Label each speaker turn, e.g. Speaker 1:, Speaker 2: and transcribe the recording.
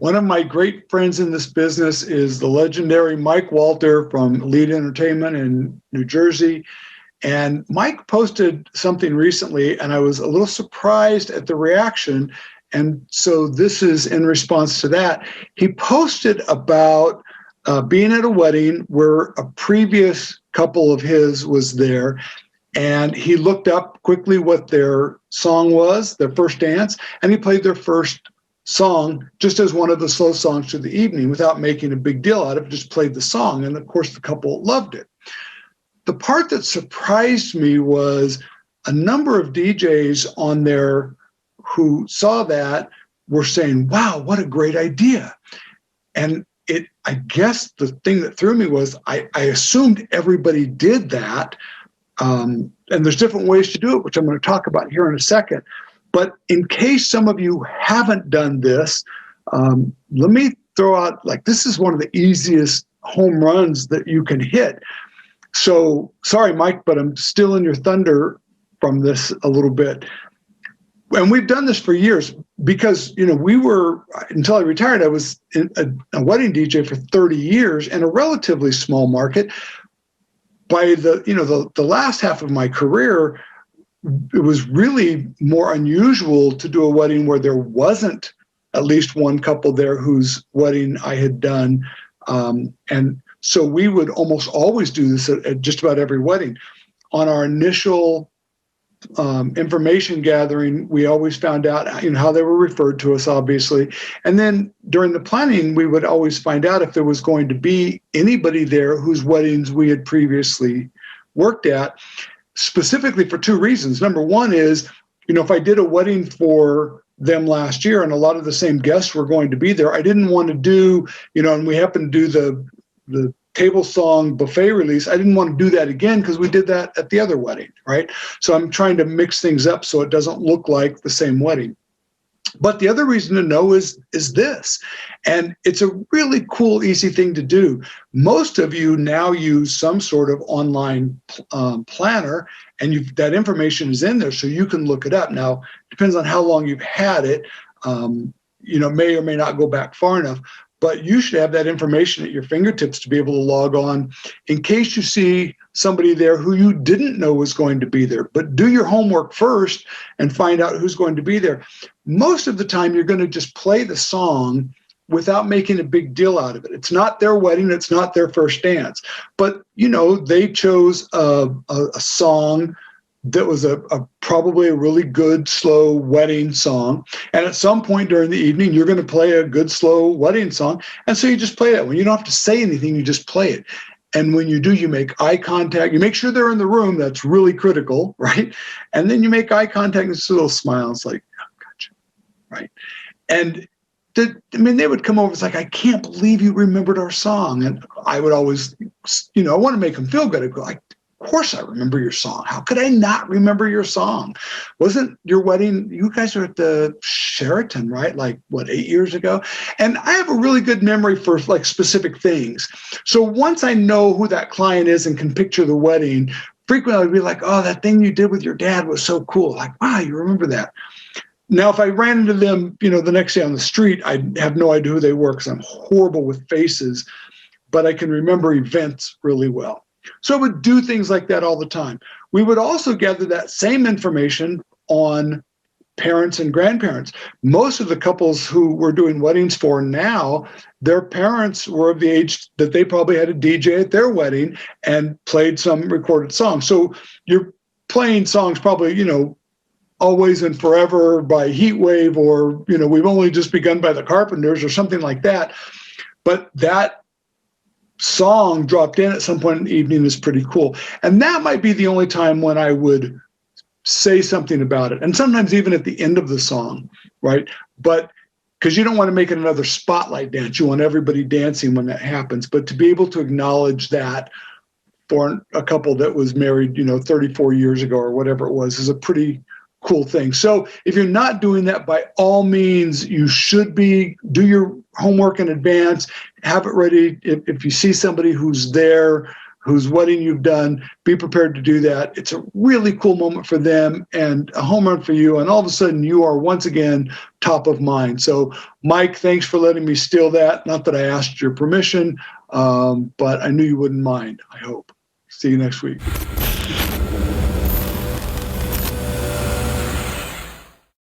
Speaker 1: One of my great friends in this business is the legendary Mike Walter from Elite Entertainment in New Jersey. And Mike posted something recently, and I was a little surprised at the reaction. And so this is in response to that. He posted about being at a wedding where a previous couple of his was there, and he looked up quickly what their song was, their first dance, and he played their first song just as one of the slow songs to the evening without making a big deal out of it, just played the song. And of course, the couple loved it. The part that surprised me was a number of DJs on there who saw that were saying, wow, what a great idea. And I guess the thing that threw me was I assumed everybody did that. And there's different ways to do it, which I'm going to talk about here in a second. But in case some of you haven't done this, let me throw out, like, this is one of the easiest home runs that you can hit. So sorry, Mike, but I'm stealing your thunder from this a little bit. And we've done this for years because, we were, until I retired, I was a wedding DJ for 30 years in a relatively small market. By the last half of my career, it was really more unusual to do a wedding where there wasn't at least one couple there whose wedding I had done. And so we would almost always do this at just about every wedding. On our initial information gathering, we always found out how they were referred to us, obviously. And then during the planning, we would always find out if there was going to be anybody there whose weddings we had previously worked at, specifically for two reasons. Number one is, if I did a wedding for them last year and a lot of the same guests were going to be there, I didn't want to do, and we happened to do the table song buffet release. I didn't want to do that again because we did that at the other wedding, right? So I'm trying to mix things up so it doesn't look like the same wedding. But the other reason to know is this, and it's a really cool, easy thing to do. Most of you now use some sort of online planner, and that information is in there so you can look it up. Now, it depends on how long you've had it. May or may not go back far enough, but you should have that information at your fingertips to be able to log on in case you see somebody there who you didn't know was going to be there. But do your homework first and find out who's going to be there. Most of the time, you're going to just play the song without making a big deal out of it. It's not their wedding. It's not their first dance. But, they chose a song that was probably a really good, slow wedding song. And at some point during the evening, you're going to play a good, slow wedding song. And so you just play that. When you don't have to say anything, you just play it. And when you do, you make eye contact. You make sure they're in the room. That's really critical, right? And then you make eye contact and just a little smile. It's like, oh, gotcha, right? And they would come over. It's like, I can't believe you remembered our song. And I would always, I want to make them feel good. I'd go like, of course I remember your song. How could I not remember your song? Wasn't your wedding, you guys were at the Sheraton, right? 8 years ago? And I have a really good memory for specific things. So once I know who that client is and can picture the wedding, frequently I'd be like, oh, that thing you did with your dad was so cool. Like, wow, you remember that. Now, if I ran into them, the next day on the street, I'd have no idea who they were because I'm horrible with faces, but I can remember events really well. So I would do things like that all the time. We would also gather that same information on parents and grandparents. Most of the couples who we're doing weddings for now, their parents were of the age that they probably had a DJ at their wedding and played some recorded song. So you're playing songs probably, Always and Forever by Heatwave, or, We've Only Just Begun by the Carpenters or something like that. But that song dropped in at some point in the evening is pretty cool. And that might be the only time when I would say something about it. And sometimes even at the end of the song, right? But because you don't want to make it another spotlight dance. You want everybody dancing when that happens. But to be able to acknowledge that for a couple that was married, 34 years ago or whatever it was, is a pretty cool thing. So if you're not doing that, by all means, you should be. Do your homework in advance. Have it ready. If you see somebody who's there whose wedding you've done. Be prepared to do that. It's a really cool moment for them and a home run for you. And all of a sudden, you are once again top of mind. So, Mike, thanks for letting me steal that. Not that I asked your permission, but I knew you wouldn't mind, I hope. See you next week.